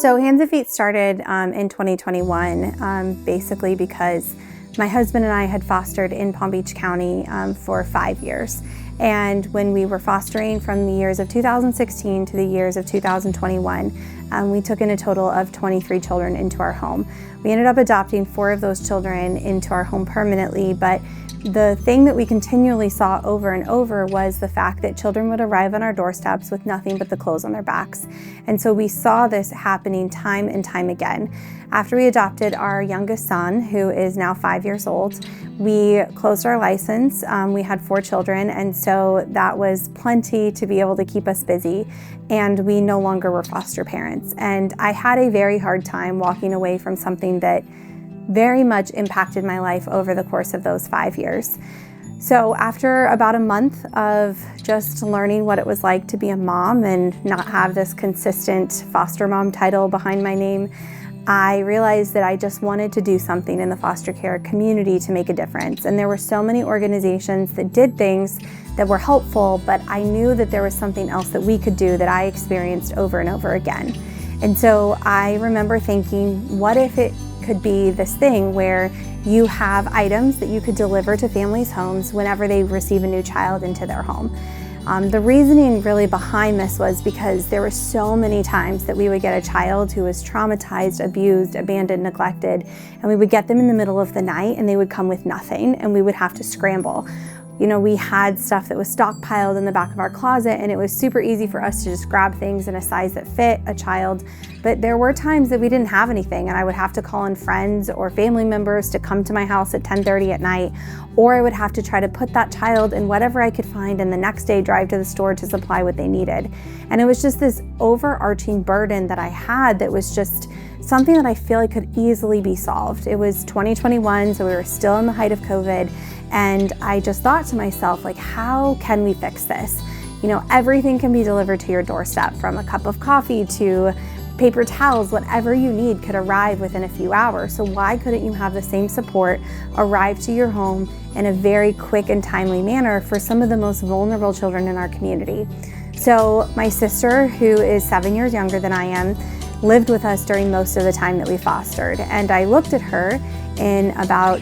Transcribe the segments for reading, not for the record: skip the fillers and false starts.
So Hands and Feet started in 2021, basically because my husband and I had fostered in Palm Beach County for 5 years. And when we were fostering from the years of 2016 to the years of 2021, we took in a total of 23 children into our home. We ended up adopting 4 of those children into our home permanently, but the thing that we continually saw over and over was the fact that children would arrive on our doorsteps with nothing but the clothes on their backs. And so we saw this happening time and time again. After we adopted our youngest son, who is now 5 years old, we closed our license. We had 4 children, and so that was plenty to be able to keep us busy, and we no longer were foster parents. And I had a very hard time walking away from something that very much impacted my life over the course of those 5 years. So after about a month of just learning what it was like to be a mom and not have this consistent foster mom title behind my name, I realized that I just wanted to do something in the foster care community to make a difference. And there were so many organizations that did things that were helpful, but I knew that there was something else that we could do that I experienced over and over again. And so I remember thinking, what if it could be this thing where you have items that you could deliver to families' homes whenever they receive a new child into their home. The reasoning really behind this was because there were so many times that we would get a child who was traumatized, abused, abandoned, neglected, and we would get them in the middle of the night and they would come with nothing and we would have to scramble. You know, we had stuff that was stockpiled in the back of our closet, and it was super easy for us to just grab things in a size that fit a child. But there were times that we didn't have anything, and I would have to call in friends or family members to come to my house at 10:30 at night, or I would have to try to put that child in whatever I could find and the next day drive to the store to supply what they needed. And it was just this overarching burden that I had that was just something that I feel like could easily be solved. It was 2021, so we were still in the height of COVID. And I just thought to myself, like, how can we fix this? You know, everything can be delivered to your doorstep, from a cup of coffee to paper towels. Whatever you need could arrive within a few hours. So why couldn't you have the same support arrive to your home in a very quick and timely manner for some of the most vulnerable children in our community? So my sister, who is 7 years younger than I am, lived with us during most of the time that we fostered. And I looked at her in about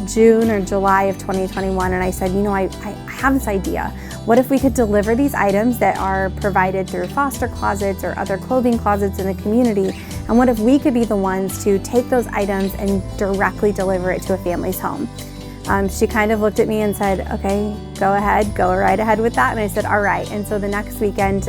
June or July of 2021, and I said, you know, I have this idea. What if we could deliver these items that are provided through foster closets or other clothing closets in the community, and what if we could be the ones to take those items and directly deliver it to a family's home? She kind of looked at me and said, okay, go ahead, go right ahead with that. And I said, all right. And so the next weekend,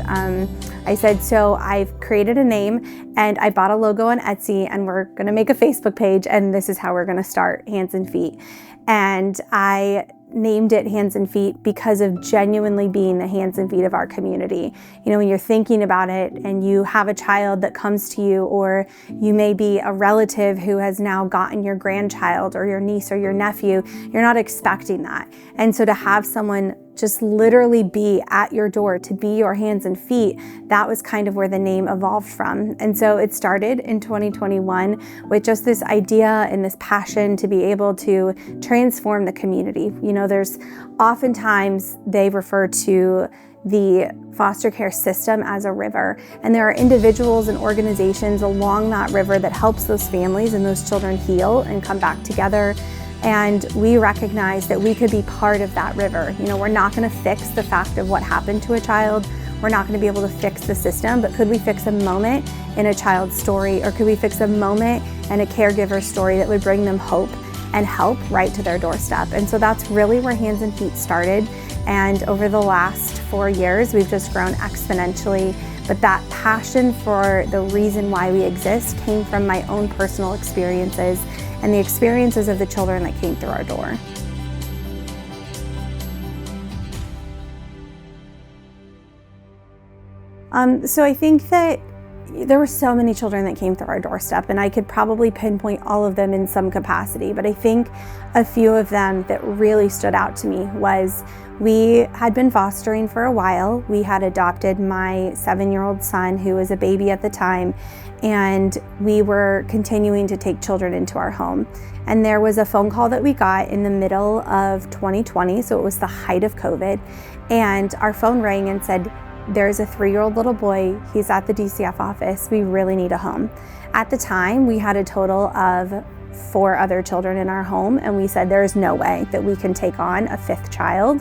I said, so I've created a name and I bought a logo on Etsy, and we're going to make a Facebook page, and this is how we're going to start Hands and Feet. And I named it Hands and Feet because of genuinely being the hands and feet of our community. You know, when you're thinking about it and you have a child that comes to you, or you may be a relative who has now gotten your grandchild or your niece or your nephew, you're not expecting that. And so to have someone just literally be at your door, to be your hands and feet, that was kind of where the name evolved from. And so it started in 2021 with just this idea and this passion to be able to transform the community. You know, there's oftentimes they refer to the foster care system as a river, and there are individuals and organizations along that river that helps those families and those children heal and come back together. And we recognize that we could be part of that river. You know, we're not going to fix the fact of what happened to a child. We're not going to be able to fix the system, but could we fix a moment in a child's story, or could we fix a moment in a caregiver's story that would bring them hope and help right to their doorstep? And so that's really where Hands and Feet started. And over the last 4 years, we've just grown exponentially. But that passion for the reason why we exist came from my own personal experiences and the experiences of the children that came through our door. So I think that there were so many children that came through our doorstep, and I could probably pinpoint all of them in some capacity, but I think a few of them that really stood out to me was, we had been fostering for a while. We had adopted my 7-year-old son, who was a baby at the time, and we were continuing to take children into our home. And there was a phone call that we got in the middle of 2020, so it was the height of COVID, and our phone rang and said, there's a 3-year-old little boy. He's at the DCF office. We really need a home. At the time, we had a total of 4 other children in our home, and we said there's no way that we can take on a 5th child.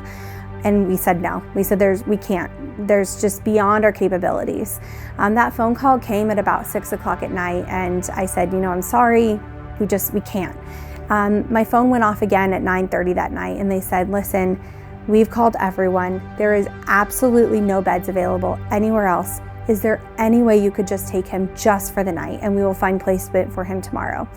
And we said no. We said we can't. There's just beyond our capabilities. That phone call came at about 6 o'clock at night, and I said, I'm sorry, we can't. My phone went off again at 9:30 that night, and they said, listen, we've called everyone. There is absolutely no beds available anywhere else. Is there any way you could just take him just for the night, and we will find placement for him tomorrow?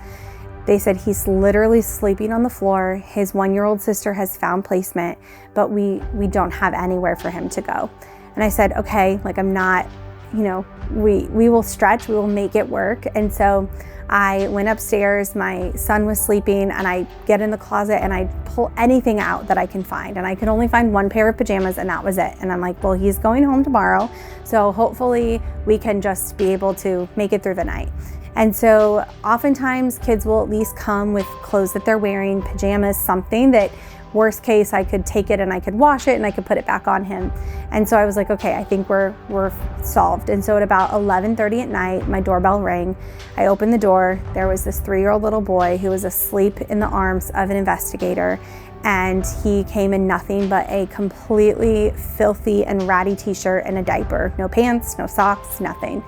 They said he's literally sleeping on the floor. His 1-year-old sister has found placement, but we don't have anywhere for him to go. And I said, okay, I'm not, we will stretch, we will make it work. And so I went upstairs, my son was sleeping, and I get in the closet and I pull anything out that I can find. And I could only find 1 pair of pajamas, and that was it. And I'm like, well, he's going home tomorrow, so hopefully we can just be able to make it through the night. And so oftentimes kids will at least come with clothes that they're wearing, pajamas, something that worst case I could take it and I could wash it and I could put it back on him. And so I was like, okay, I think we're solved. And so at about 11:30 at night, my doorbell rang. I opened the door. There was this 3-year-old little boy who was asleep in the arms of an investigator. And he came in nothing but a completely filthy and ratty t-shirt and a diaper. No pants, no socks, nothing.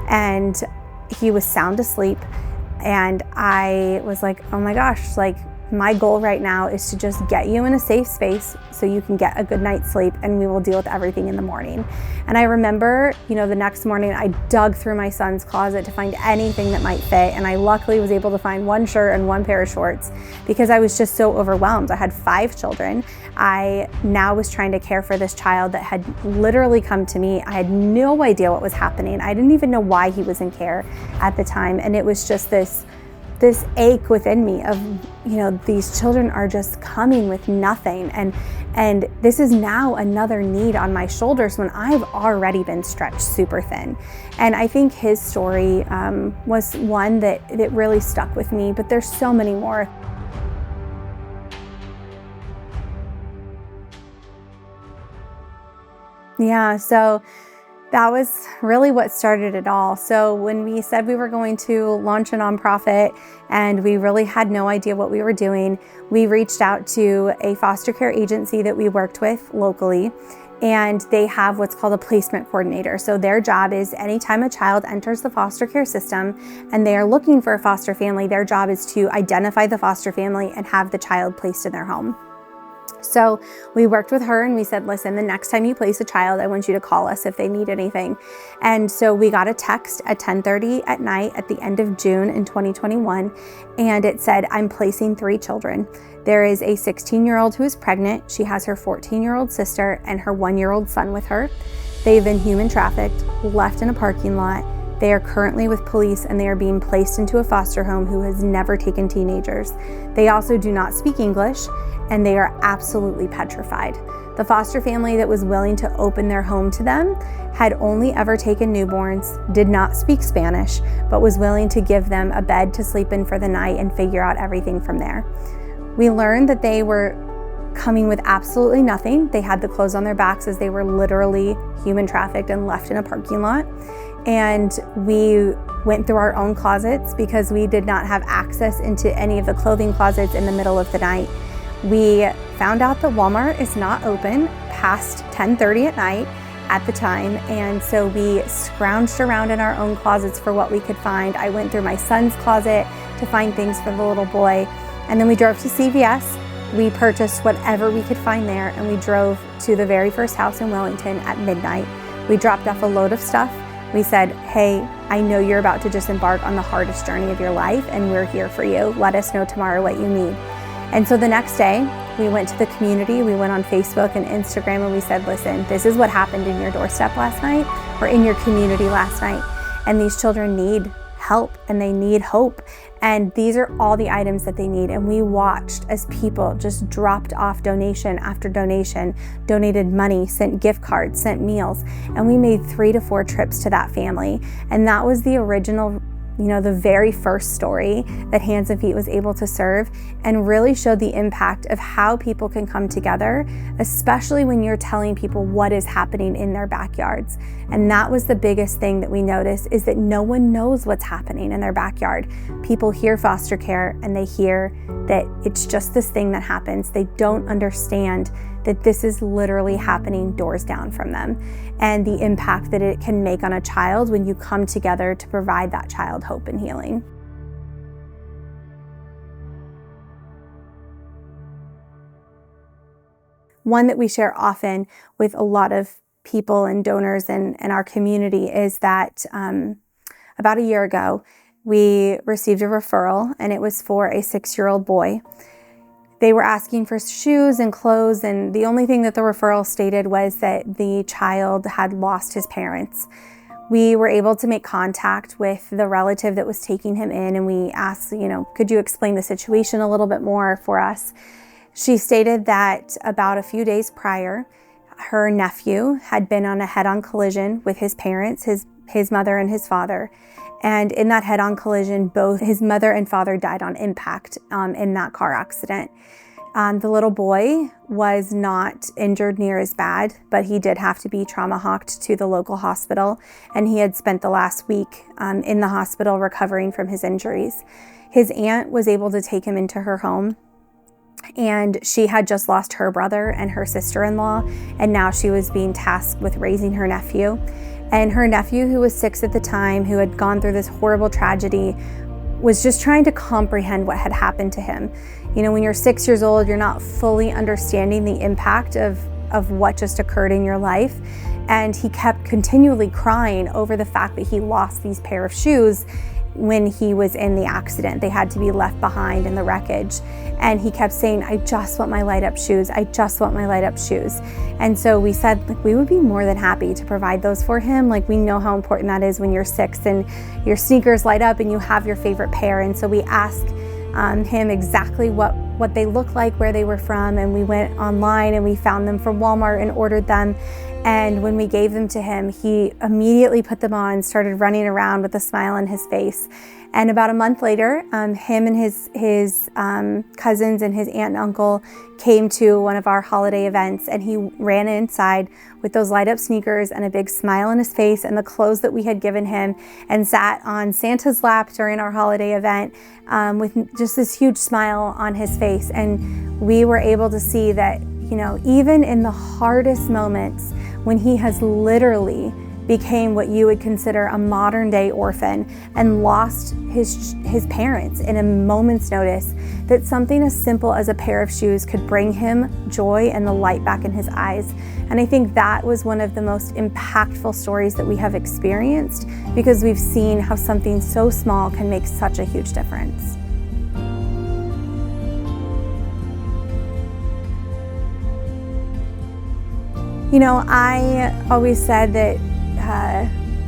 And he was sound asleep, and I was like, oh my gosh, my goal right now is to just get you in a safe space so you can get a good night's sleep, and we will deal with everything in the morning. And I remember, the next morning I dug through my son's closet to find anything that might fit, and I luckily was able to find 1 shirt and 1 pair of shorts because I was just so overwhelmed. I had 5 children. I now was trying to care for this child that had literally come to me. I had no idea what was happening. I didn't even know why he was in care at the time, and it was just this ache within me of, these children are just coming with nothing. And this is now another need on my shoulders when I've already been stretched super thin. And I think his story was one that really stuck with me, but there's so many more. Yeah, so that was really what started it all. So when we said we were going to launch a nonprofit and we really had no idea what we were doing, we reached out to a foster care agency that we worked with locally, and they have what's called a placement coordinator. So their job is anytime a child enters the foster care system and they are looking for a foster family, their job is to identify the foster family and have the child placed in their home. So we worked with her and we said, listen, the next time you place a child, I want you to call us if they need anything. And so we got a text at 10:30 at night at the end of June in 2021, and it said, I'm placing 3 children. There is a 16-year-old who is pregnant. She has her 14-year-old sister and her 1-year-old son with her. They've been human trafficked, left in a parking lot. They are currently with police, and they are being placed into a foster home who has never taken teenagers. They also do not speak English, and they are absolutely petrified. The foster family that was willing to open their home to them had only ever taken newborns, did not speak Spanish, but was willing to give them a bed to sleep in for the night and figure out everything from there. We learned that they were coming with absolutely nothing. They had the clothes on their backs as they were literally human trafficked and left in a parking lot. And we went through our own closets because we did not have access into any of the clothing closets in the middle of the night. We found out that Walmart is not open past 10:30 at night at the time, and so we scrounged around in our own closets for what we could find. I went through my son's closet to find things for the little boy, and then we drove to CVS. We purchased whatever we could find there, and we drove to the very first house in Wellington at midnight. We dropped off a load of stuff. We said, hey, I know you're about to just embark on the hardest journey of your life, and we're here for you. Let us know tomorrow what you need. And so the next day, we went to the community. We went on Facebook and Instagram, and we said, listen, this is what happened in your doorstep last night, or in your community last night. And these children need help, and they need hope. And these are all the items that they need. And we watched as people just dropped off donation after donation, donated money, sent gift cards, sent meals. And we made 3 to 4 trips to that family. And that was the original the very first story that Hands and Feet was able to serve, and really showed the impact of how people can come together, especially when you're telling people what is happening in their backyards. And that was the biggest thing that we noticed, is that no one knows what's happening in their backyard. People hear foster care and they hear that it's just this thing that happens. They don't understand that this is literally happening doors down from them, and the impact that it can make on a child when you come together to provide that child hope and healing. One that we share often with a lot of people and donors in our community is that about a year ago, we received a referral, and it was for a 6-year-old boy. They were asking for shoes and clothes, and the only thing that the referral stated was that the child had lost his parents. We were able to make contact with the relative that was taking him in, and we asked, could you explain the situation a little bit more for us? She stated that about a few days prior, her nephew had been on a head-on collision with his parents, his mother and his father. And in that head-on collision, both his mother and father died on impact in that car accident. The little boy was not injured near as bad, but he did have to be trauma-hawked to the local hospital, and he had spent the last week in the hospital recovering from his injuries. His aunt was able to take him into her home, and she had just lost her brother and her sister-in-law, and now she was being tasked with raising her nephew. And her nephew, who was 6 at the time, who had gone through this horrible tragedy, was just trying to comprehend what had happened to him. When you're 6 years old, you're not fully understanding the impact of what just occurred in your life. And he kept continually crying over the fact that he lost these pair of shoes when he was in the accident. They had to be left behind in the wreckage. And he kept saying, I just want my light up shoes. I just want my light up shoes. And so we said, we would be more than happy to provide those for him. We know how important that is when you're 6 and your sneakers light up and you have your favorite pair. And so we asked him exactly what they look like, where they were from. And we went online and we found them from Walmart and ordered them. And when we gave them to him, he immediately put them on, started running around with a smile on his face. And about a month later, him and his cousins and his aunt and uncle came to one of our holiday events, and he ran inside with those light up sneakers and a big smile on his face and the clothes that we had given him, and sat on Santa's lap during our holiday event with just this huge smile on his face. And we were able to see that, even in the hardest moments, when he has literally became what you would consider a modern day orphan and lost his parents in a moment's notice, that something as simple as a pair of shoes could bring him joy and the light back in his eyes. And I think that was one of the most impactful stories that we have experienced, because we've seen how something so small can make such a huge difference. I always said that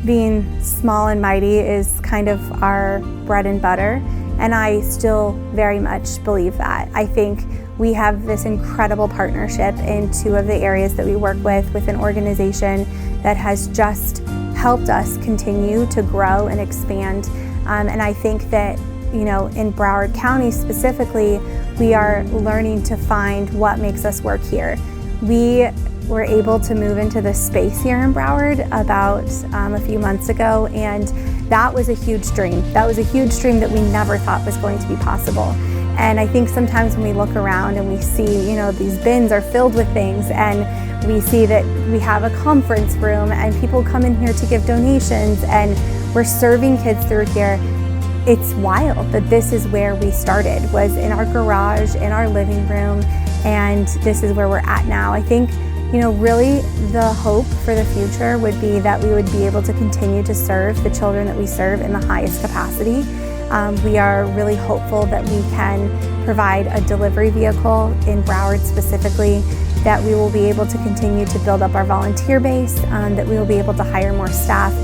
being small and mighty is kind of our bread and butter, and I still very much believe that. I think we have this incredible partnership in 2 of the areas that we work with an organization that has just helped us continue to grow and expand. And I think that, in Broward County specifically, we are learning to find what makes us work here. We were able to move into this space here in Broward about a few months ago, and that was a huge dream. That was a huge dream that we never thought was going to be possible. And I think sometimes when we look around and we see, these bins are filled with things, and we see that we have a conference room and people come in here to give donations, and we're serving kids through here. It's wild that this is where we started, was in our garage, in our living room, and this is where we're at now. I think really the hope for the future would be that we would be able to continue to serve the children that we serve in the highest capacity. We are really hopeful that we can provide a delivery vehicle in Broward specifically, that we will be able to continue to build up our volunteer base, that we will be able to hire more staff.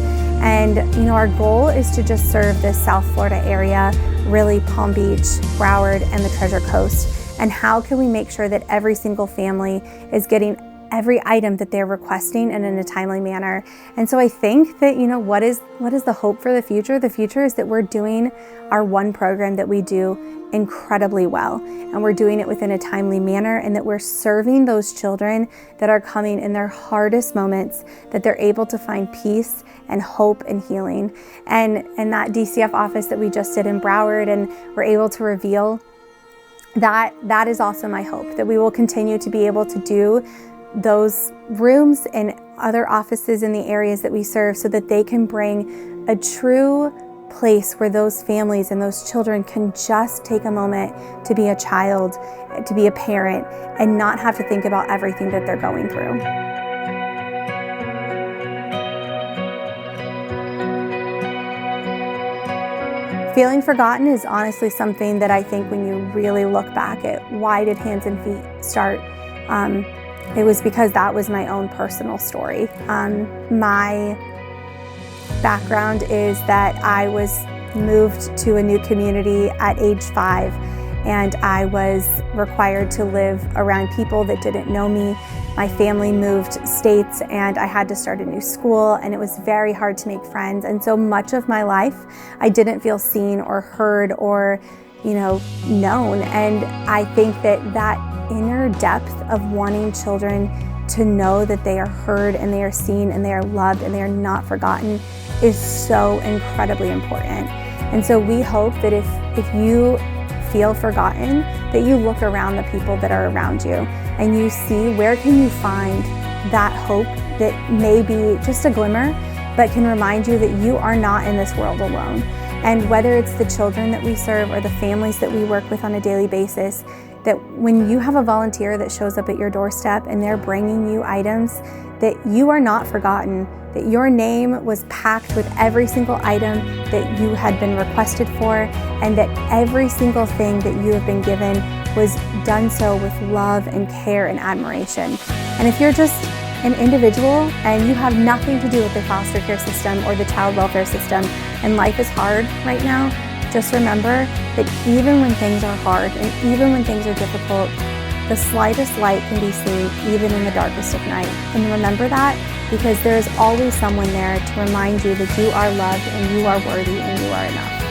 And our goal is to just serve this South Florida area, really Palm Beach, Broward, and the Treasure Coast. And how can we make sure that every single family is getting every item that they're requesting and in a timely manner. And so I think that, what is the hope for the future? The future is that we're doing our one program that we do incredibly well, and we're doing it within a timely manner, and that we're serving those children that are coming in their hardest moments, that they're able to find peace and hope and healing. And that DCF office that we just did in Broward, and we're able to reveal that is also my hope, that we will continue to be able to do those rooms and other offices in the areas that we serve, so that they can bring a true place where those families and those children can just take a moment to be a child, to be a parent, and not have to think about everything that they're going through. Feeling forgotten is honestly something that I think when you really look back at why did Hands and Feet start, it was because that was my own personal story. My background is that I was moved to a new community at age 5, and I was required to live around people that didn't know me. My family moved states, and I had to start a new school, and it was very hard to make friends. And so much of my life, I didn't feel seen or heard or, known. And I think that inner depth of wanting children to know that they are heard and they are seen and they are loved and they are not forgotten is so incredibly important. And so we hope that if you feel forgotten, that you look around the people that are around you and you see where can you find that hope that may be just a glimmer, but can remind you that you are not in this world alone. And whether it's the children that we serve or the families that we work with on a daily basis, that when you have a volunteer that shows up at your doorstep and they're bringing you items, that you are not forgotten, that your name was packed with every single item that you had been requested for, and that every single thing that you have been given was done so with love and care and admiration. And if you're just an individual and you have nothing to do with the foster care system or the child welfare system, and life is hard right now, just remember that even when things are hard and even when things are difficult, the slightest light can be seen even in the darkest of night. And remember that, because there is always someone there to remind you that you are loved and you are worthy and you are enough.